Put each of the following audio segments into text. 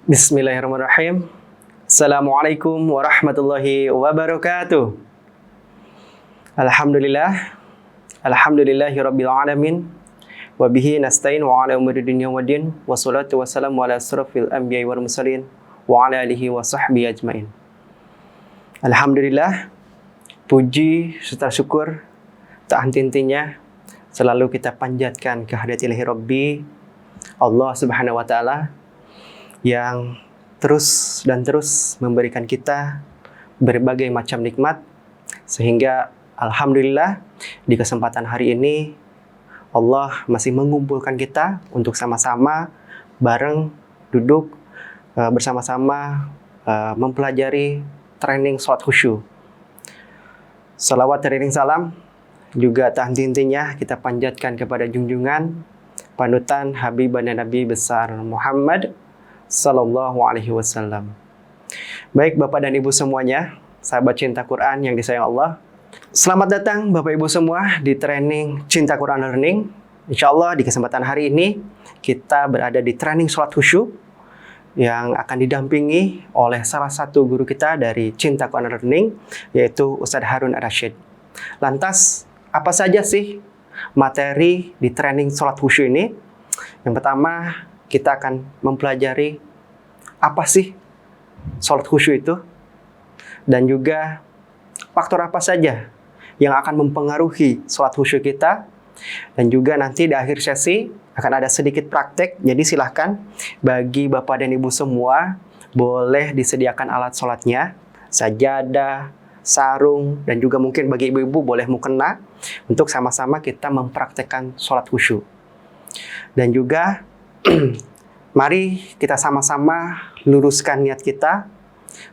Bismillahirrahmanirrahim. Assalamualaikum warahmatullahi wabarakatuh. Alhamdulillah. Alhamdulillahi rabbil alamin. Wa bihi nasta'in wa ala umuri dunya waddin. Wassalatu wassalamu ala asrafil anbiya'i wal mursalin wa ala alihi wa sahbihi ajmain. Alhamdulillah, puji serta syukur tak henti-hentinya selalu kita panjatkan kehadirat Ilahi Rabbi Allah Subhanahu wa taala yang terus dan terus memberikan kita berbagai macam nikmat, sehingga alhamdulillah di kesempatan hari ini Allah masih mengumpulkan kita untuk sama-sama bareng duduk bersama-sama mempelajari training sholat khusyuk. Salawat training salam juga tak henti-hentinya kita panjatkan kepada junjungan panutan Habibana Nabi besar Muhammad Sallallahu Alaihi Wasallam. Baik Bapak dan Ibu semuanya, sahabat cinta Quran yang disayang Allah, selamat datang Bapak Ibu semua di training Cinta Quran Learning. Insya Allah di kesempatan hari ini kita berada di training sholat khusyuk yang akan didampingi oleh salah satu guru kita dari Cinta Quran Learning, yaitu Ustadz Harun Ar-Rasyid. Lantas, apa saja sih materi di training sholat khusyuk ini? Yang pertama, kita akan mempelajari apa sih sholat khusyuk itu, dan juga faktor apa saja yang akan mempengaruhi sholat khusyuk kita. Dan juga nanti di akhir sesi akan ada sedikit praktek, jadi silahkan bagi Bapak dan Ibu semua boleh disediakan alat sholatnya, sajadah, sarung, dan juga mungkin bagi ibu-ibu boleh mukena untuk sama-sama kita mempraktekkan sholat khusyuk. Dan juga mari kita sama-sama luruskan niat kita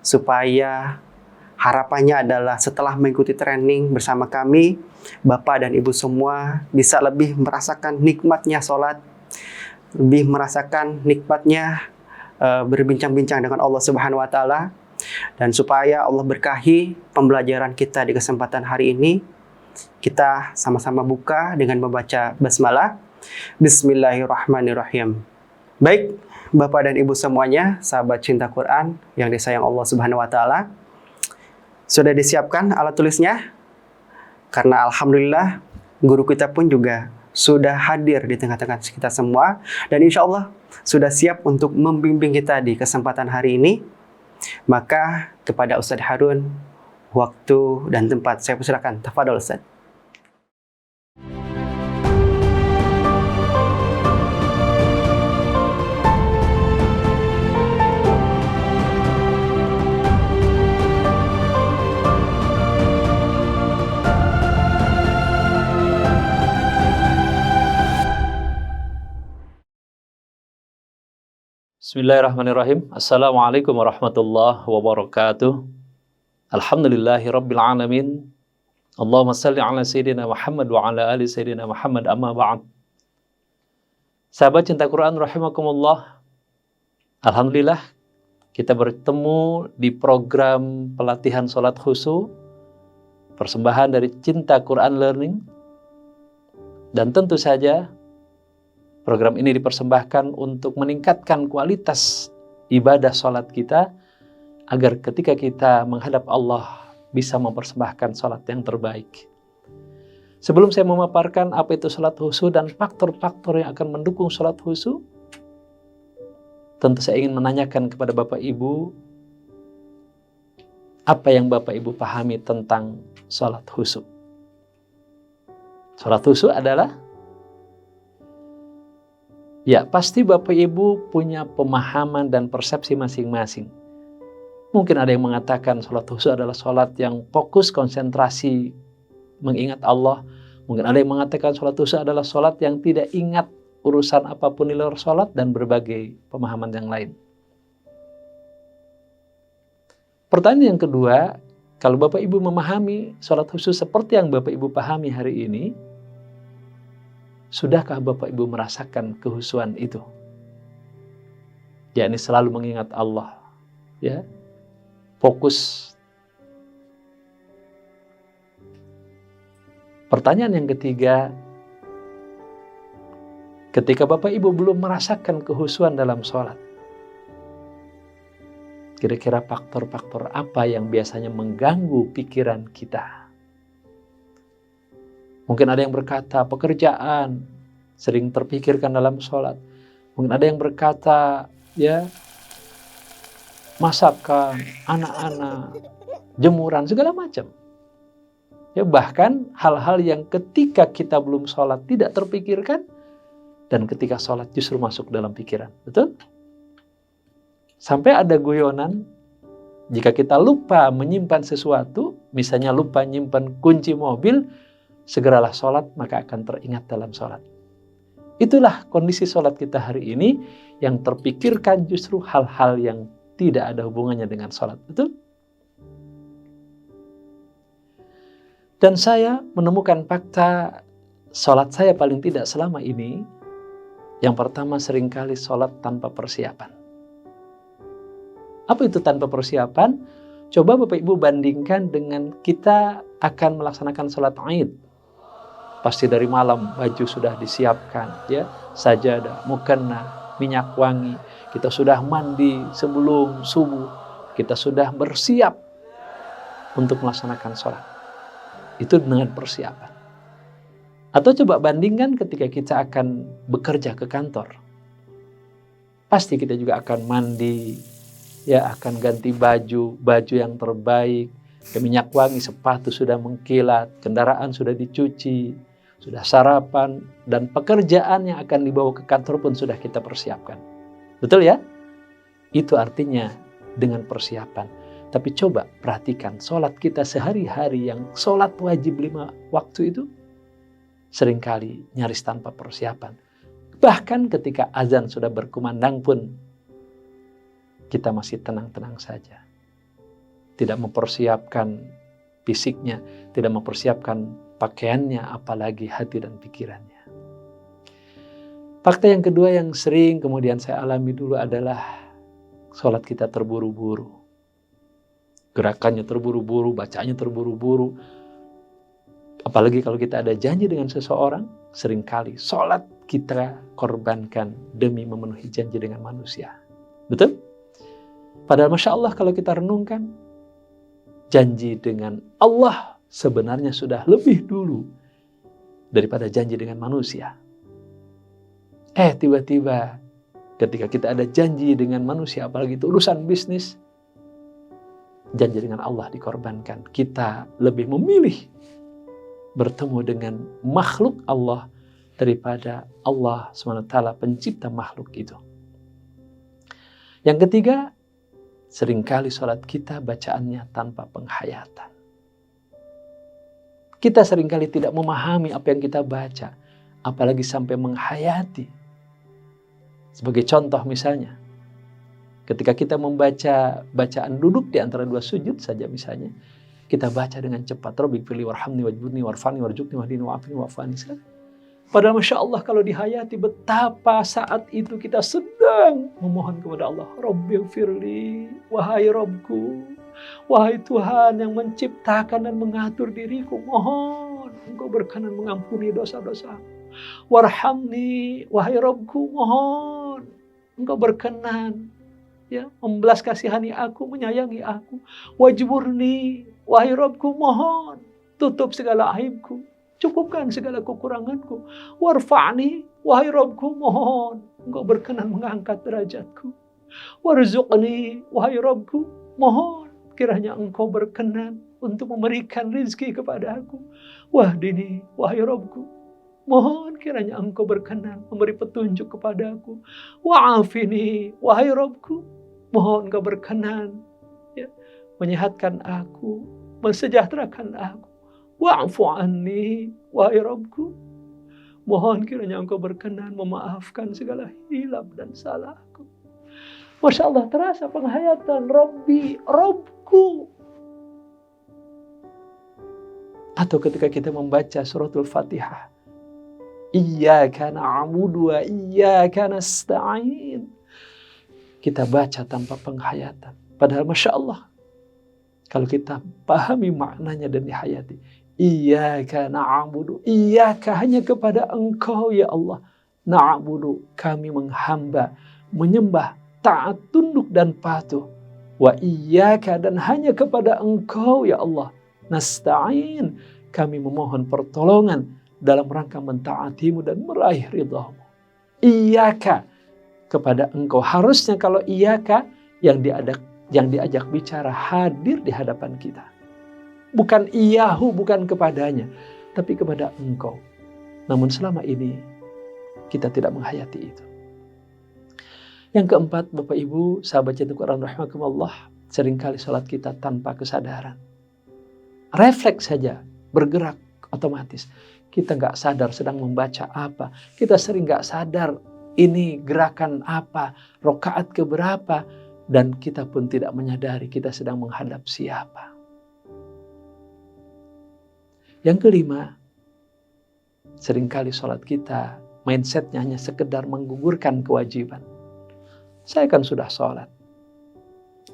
supaya harapannya adalah setelah mengikuti training bersama kami, Bapak dan Ibu semua bisa lebih merasakan nikmatnya sholat, lebih merasakan nikmatnya berbincang-bincang dengan Allah Subhanahu wa taala, dan supaya Allah berkahi pembelajaran kita di kesempatan hari ini. Kita sama-sama buka dengan membaca basmalah. Bismillahirrahmanirrahim. Baik, Bapak dan Ibu semuanya, sahabat cinta Quran yang disayang Allah Subhanahu wa taala, sudah disiapkan alat tulisnya? Karena alhamdulillah guru kita pun juga sudah hadir di tengah-tengah kita semua, dan insya Allah sudah siap untuk membimbing kita di kesempatan hari ini. Maka kepada Ustadz Harun, waktu dan tempat saya persilakan. Tafadhol Ustadz. Bismillahirrahmanirrahim. Assalamualaikum warahmatullahi wabarakatuh. Alhamdulillahi rabbil alamin. Allahumma salli ala Sayyidina Muhammad wa ala ali Sayyidina Muhammad, amma ba'd. Sahabat cinta Quran rahimakumullah, alhamdulillah kita bertemu di program pelatihan sholat khusyuk, persembahan dari Cinta Quran Learning. Dan tentu saja program ini dipersembahkan untuk meningkatkan kualitas ibadah sholat kita, agar ketika kita menghadap Allah bisa mempersembahkan sholat yang terbaik. Sebelum saya memaparkan apa itu sholat khusyuk dan faktor-faktor yang akan mendukung sholat khusyuk, tentu saya ingin menanyakan kepada Bapak Ibu, apa yang Bapak Ibu pahami tentang sholat khusyuk? Sholat khusyuk adalah, ya, pasti Bapak Ibu punya pemahaman dan persepsi masing-masing. Mungkin ada yang mengatakan sholat khusyuk adalah sholat yang fokus konsentrasi mengingat Allah. Mungkin ada yang mengatakan sholat khusyuk adalah sholat yang tidak ingat urusan apapun di luar sholat, dan berbagai pemahaman yang lain. Pertanyaan yang kedua, kalau Bapak Ibu memahami sholat khusyuk seperti yang Bapak Ibu pahami hari ini, sudahkah Bapak Ibu merasakan kehusuan itu? Ya, ini selalu mengingat Allah, ya, fokus. Pertanyaan yang ketiga, ketika Bapak Ibu belum merasakan kehusuan dalam sholat, Kira-kira faktor-faktor apa yang biasanya mengganggu pikiran kita? Mungkin ada yang berkata pekerjaan sering terpikirkan dalam sholat. Mungkin ada yang berkata ya masakan, anak-anak, jemuran, segala macam. Ya, bahkan hal-hal yang ketika kita belum sholat tidak terpikirkan, dan ketika sholat justru masuk dalam pikiran. Betul? Sampai ada guyonan, jika kita lupa menyimpan sesuatu, misalnya lupa menyimpan kunci mobil, segeralah sholat, maka akan teringat dalam sholat. Itulah kondisi sholat kita hari ini, yang terpikirkan justru hal-hal yang tidak ada hubungannya dengan sholat. Betul? Dan saya menemukan fakta sholat saya paling tidak selama ini, yang pertama seringkali sholat tanpa persiapan. Apa itu tanpa persiapan? Coba Bapak Ibu bandingkan dengan kita akan melaksanakan sholat Id. Pasti dari malam baju sudah disiapkan, ya, sajadah, mukena, minyak wangi. Kita sudah mandi sebelum subuh. Kita sudah bersiap untuk melaksanakan sholat. Itu dengan persiapan. Atau coba bandingkan ketika kita akan bekerja ke kantor. Pasti kita juga akan mandi, ya, akan ganti baju yang terbaik, minyak wangi, sepatu sudah mengkilat, kendaraan sudah dicuci, sudah sarapan, dan pekerjaan yang akan dibawa ke kantor pun sudah kita persiapkan. Betul ya? Itu artinya dengan persiapan. Tapi coba perhatikan sholat kita sehari-hari yang sholat wajib 5 waktu itu seringkali nyaris tanpa persiapan. Bahkan ketika azan sudah berkumandang pun kita masih tenang-tenang saja. Tidak mempersiapkan fisiknya, tidak mempersiapkan pakaiannya, apalagi hati dan pikirannya. Fakta yang kedua yang sering kemudian saya alami dulu adalah sholat kita terburu-buru. Gerakannya terburu-buru, bacaannya terburu-buru. Apalagi kalau kita ada janji dengan seseorang, seringkali sholat kita korbankan demi memenuhi janji dengan manusia. Betul? Padahal Masya Allah kalau kita renungkan, janji dengan Allah sebenarnya sudah lebih dulu daripada janji dengan manusia. Tiba-tiba ketika kita ada janji dengan manusia, apalagi itu urusan bisnis, janji dengan Allah dikorbankan. Kita lebih memilih bertemu dengan makhluk Allah daripada Allah SWT pencipta makhluk itu. Yang ketiga, seringkali sholat kita bacaannya tanpa penghayatan. Kita seringkali tidak memahami apa yang kita baca, apalagi sampai menghayati. Sebagai contoh misalnya, ketika kita membaca bacaan duduk di antara 2 sujud saja misalnya, kita baca dengan cepat, Rabbighfirli warhamni wajburni warfani warjukni wahdini wa'afini wa'afani. Padahal Masya Allah kalau dihayati betapa saat itu kita sedang memohon kepada Allah. Rabbighfirli, wahai Rabbku, wahai Tuhan yang menciptakan dan mengatur diriku, mohon Engkau berkenan mengampuni dosa-dosa. Warhamni, wahai Rabbku, mohon Engkau berkenan, ya, membelas kasihani aku, menyayangi aku. Wajburni, wahai Rabbku, mohon tutup segala aibku, cukupkan segala kekuranganku. Warfa'ni, wahai Rabbku, mohon Engkau berkenan mengangkat derajatku. Warzuqni, wahai Rabbku, mohon kiranya Engkau berkenan untuk memberikan rizki kepada aku. Wahdini, wahai Rabbku, mohon kiranya Engkau berkenan memberi petunjuk kepada aku. Wa'afini, wahai Rabbku, mohon Engkau berkenan, ya, menyehatkan aku, mensejahterakan aku. Wa'fu anni, wahai Rabbku, mohon kiranya Engkau berkenan memaafkan segala hilaf dan salahku. Masya Allah, terasa penghayatan Rabbi, Rabbku. Atau ketika kita membaca suratul Fatihah, Iyyaka na'budu wa iyyaka nasta'in. Kita baca tanpa penghayatan. Padahal Masya Allah, kalau kita pahami maknanya dan dihayati, Iyyaka na'budu, iyyaka hanya kepada Engkau ya Allah. Na'budu, kami menghamba, menyembah, taat, tunduk dan patuh. Wa iyyaka, dan hanya kepada Engkau ya Allah, nasta'in, kami memohon pertolongan dalam rangka mentaatimu dan meraih ridhamu. Iyyaka, kepada Engkau. Harusnya kalau iyyaka yang diajak bicara hadir di hadapan kita. Bukan iyahu, bukan kepadanya, tapi kepada Engkau. Namun selama ini kita tidak menghayati itu. Yang keempat, Bapak Ibu, sahabat cinta Quran rahimakumullah, seringkali sholat kita tanpa kesadaran. Refleks saja, bergerak otomatis. Kita nggak sadar sedang membaca apa. Kita sering nggak sadar ini gerakan apa, rokaat keberapa, dan kita pun tidak menyadari kita sedang menghadap siapa. Yang kelima, seringkali sholat kita mindsetnya hanya sekedar menggugurkan kewajiban. Saya kan sudah sholat,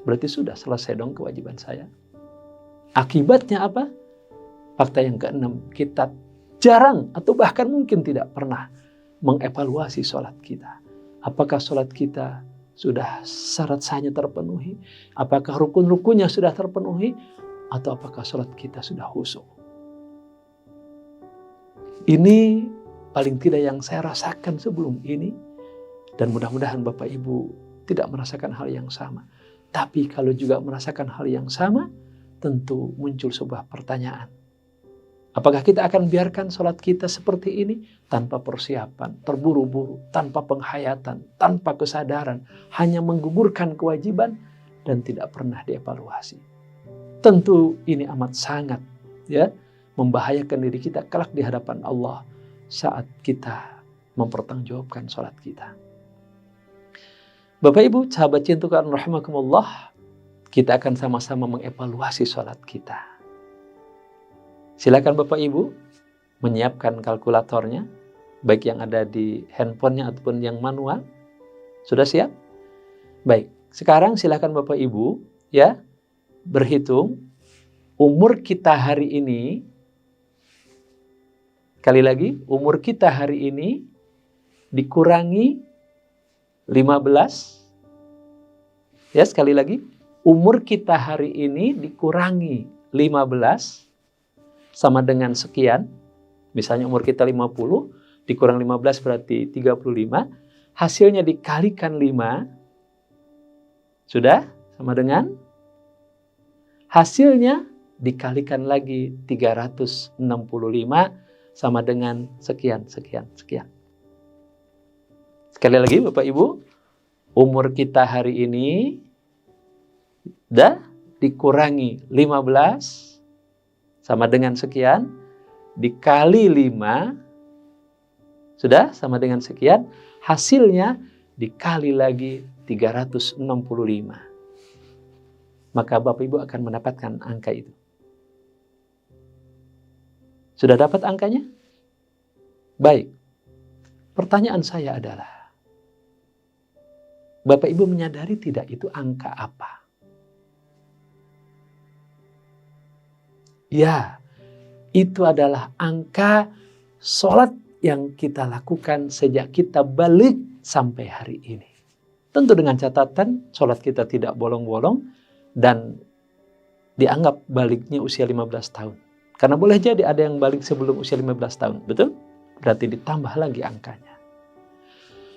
berarti sudah selesai dong kewajiban saya. Akibatnya apa? Fakta yang keenam, kita jarang atau bahkan mungkin tidak pernah mengevaluasi sholat kita. Apakah sholat kita sudah syarat sahnya terpenuhi? Apakah rukun-rukunnya sudah terpenuhi? Atau apakah sholat kita sudah khusyuk? Ini paling tidak yang saya rasakan sebelum ini. Dan mudah-mudahan Bapak Ibu tidak merasakan hal yang sama. Tapi kalau juga merasakan hal yang sama, tentu muncul sebuah pertanyaan. Apakah kita akan biarkan sholat kita seperti ini tanpa persiapan, terburu-buru, tanpa penghayatan, tanpa kesadaran, hanya menggugurkan kewajiban dan tidak pernah dievaluasi? Tentu ini amat sangat membahayakan diri kita kelak di hadapan Allah saat kita mempertanggungjawabkan sholat kita. Bapak Ibu, sahabat cinta Quran rahimakumullah, kita akan sama-sama mengevaluasi sholat kita. Silakan Bapak Ibu menyiapkan kalkulatornya, baik yang ada di handphonenya ataupun yang manual. Sudah siap? Baik, sekarang silakan Bapak Ibu berhitung umur kita hari ini. Sekali lagi, umur kita hari ini dikurangi 15. Sekali lagi, umur kita hari ini dikurangi 15 sama dengan sekian. Misalnya umur kita 50, dikurang 15 berarti 35. Hasilnya dikalikan 5. Sudah? Sama dengan? Hasilnya dikalikan lagi 365 sama dengan sekian. Sekali lagi Bapak Ibu, umur kita hari ini dikurangi 15 sama dengan sekian, dikali 5, sudah sama dengan sekian, hasilnya dikali lagi 365. Maka Bapak Ibu akan mendapatkan angka itu. Sudah dapat angkanya? Baik. Pertanyaan saya adalah, Bapak Ibu menyadari tidak itu angka apa? Ya, itu adalah angka sholat yang kita lakukan sejak kita balik sampai hari ini. Tentu dengan catatan sholat kita tidak bolong-bolong dan dianggap baliknya usia 15 tahun. Karena boleh jadi ada yang balik sebelum usia 15 tahun, betul? Berarti ditambah lagi angkanya.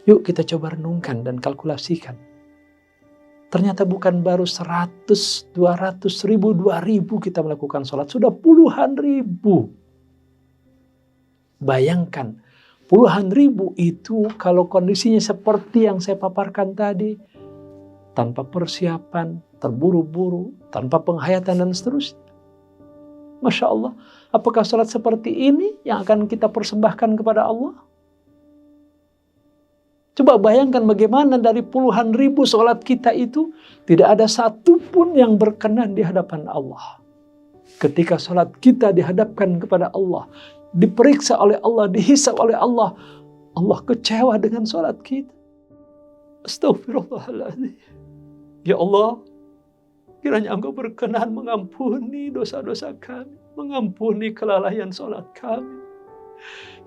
Yuk kita coba renungkan dan kalkulasikan. Ternyata bukan baru 100, 200, 1000, 2000 kita melakukan sholat. Sudah puluhan ribu. Bayangkan, puluhan ribu itu kalau kondisinya seperti yang saya paparkan tadi. Tanpa persiapan, terburu-buru, tanpa penghayatan dan seterusnya. Masya Allah, apakah sholat seperti ini yang akan kita persembahkan kepada Allah? Coba bayangkan bagaimana dari puluhan ribu sholat kita itu tidak ada satupun yang berkenan di hadapan Allah. Ketika sholat kita dihadapkan kepada Allah, diperiksa oleh Allah, dihisab oleh Allah, Allah kecewa dengan sholat kita. Astaghfirullahaladzim. Ya Allah, kiranya Engkau berkenan mengampuni dosa-dosa kami, mengampuni kelalaian sholat kami.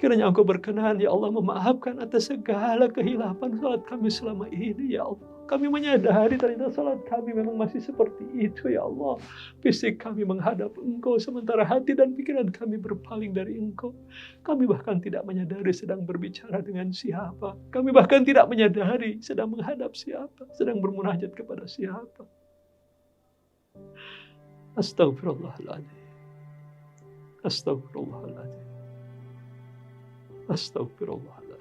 Kiranya Engkau berkenan, ya Allah, memaafkan atas segala kehilapan sholat kami selama ini, ya Allah. kami menyadari ternyata salat kami memang masih seperti itu ya Allah. Fisik kami menghadap Engkau sementara hati dan pikiran kami berpaling dari Engkau. Kami bahkan tidak menyadari sedang berbicara dengan siapa. Kami bahkan tidak menyadari sedang menghadap siapa, sedang bermunajat kepada siapa. Astagfirullahaladzim. Astagfirullahaladzim. Astagfirullahaladzim.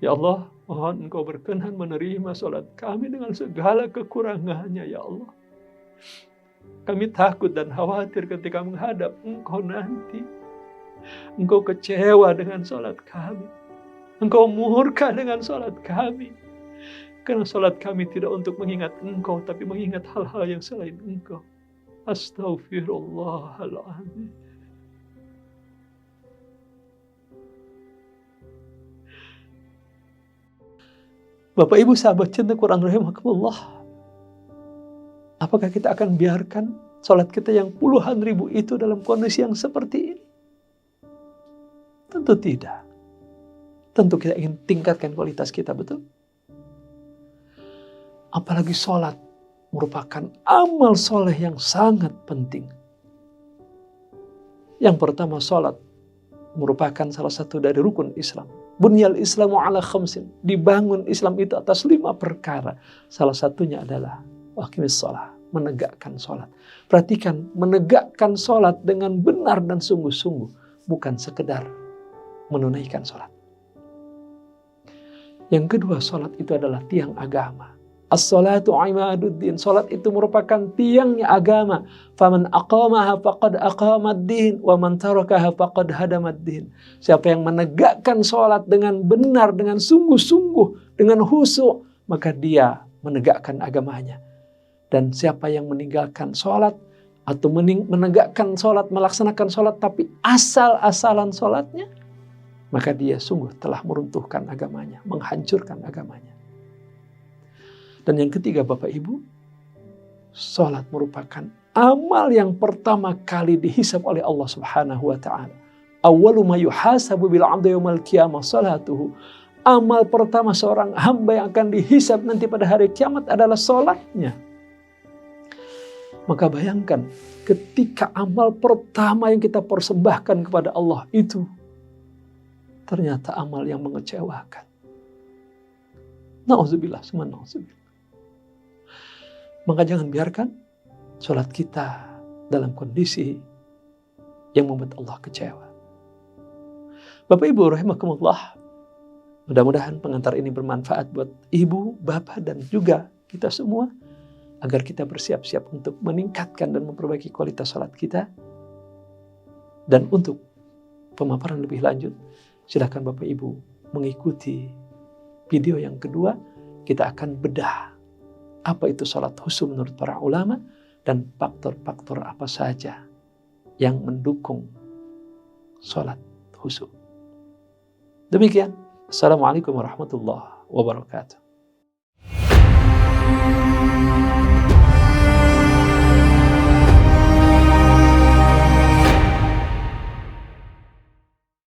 Ya Allah, mohon Engkau berkenan menerima salat kami dengan segala kekurangannya ya Allah. Kami takut dan khawatir ketika menghadap Engkau nanti. Engkau kecewa dengan salat kami. Engkau murka dengan salat kami. Karena salat kami tidak untuk mengingat Engkau, tapi mengingat hal-hal yang selain Engkau. Astaghfirullahaladzim. Bapak Ibu sahabat cinta Quran rahimakumullah. Apakah kita akan biarkan salat kita yang puluhan ribu itu dalam kondisi yang seperti ini? Tentu tidak. Tentu kita ingin tingkatkan kualitas kita, betul? Apalagi salat merupakan amal soleh yang sangat penting. Yang pertama, salat merupakan salah satu dari rukun Islam. Bunyal Islamu ala khamsin. Dibangun Islam itu atas 5 perkara. Salah satunya adalah waqimis shalah, menegakkan salat. Perhatikan, menegakkan salat dengan benar dan sungguh-sungguh, bukan sekedar menunaikan salat. Yang kedua, salat itu adalah tiang agama. As-salatu imaduddin. Salat itu merupakan tiangnya agama. Faman aqamaha faqad aqamad-din wa man tarakaha faqad hadamad-din. Siapa yang menegakkan salat dengan benar, dengan sungguh-sungguh, dengan khusyuk, maka dia menegakkan agamanya. Dan siapa yang meninggalkan salat atau menegakkan salat, melaksanakan salat tapi asal-asalan salatnya, maka dia sungguh telah meruntuhkan agamanya, menghancurkan agamanya. Dan yang ketiga Bapak Ibu, salat merupakan amal yang pertama kali dihisab oleh Allah Subhanahu wa taala. Awwalu ma yuhasabu bil 'abdi yaumil qiyamah salatuhu. Amal pertama seorang hamba yang akan dihisab nanti pada hari kiamat adalah salatnya. Maka bayangkan ketika amal pertama yang kita persembahkan kepada Allah itu ternyata amal yang mengecewakan. Nauzubillah, summa nauzubillah. Maka jangan biarkan salat kita dalam kondisi yang membuat Allah kecewa. Bapak Ibu rahimakumullah, mudah-mudahan pengantar ini bermanfaat buat ibu, bapak, dan juga kita semua, agar kita bersiap-siap untuk meningkatkan dan memperbaiki kualitas salat kita. Dan untuk pemaparan lebih lanjut, silakan Bapak Ibu mengikuti video yang kedua. Kita akan bedah apa itu salat khusyuk menurut para ulama dan faktor-faktor apa saja yang mendukung salat khusyuk. Demikian. Assalamualaikum warahmatullahi wabarakatuh.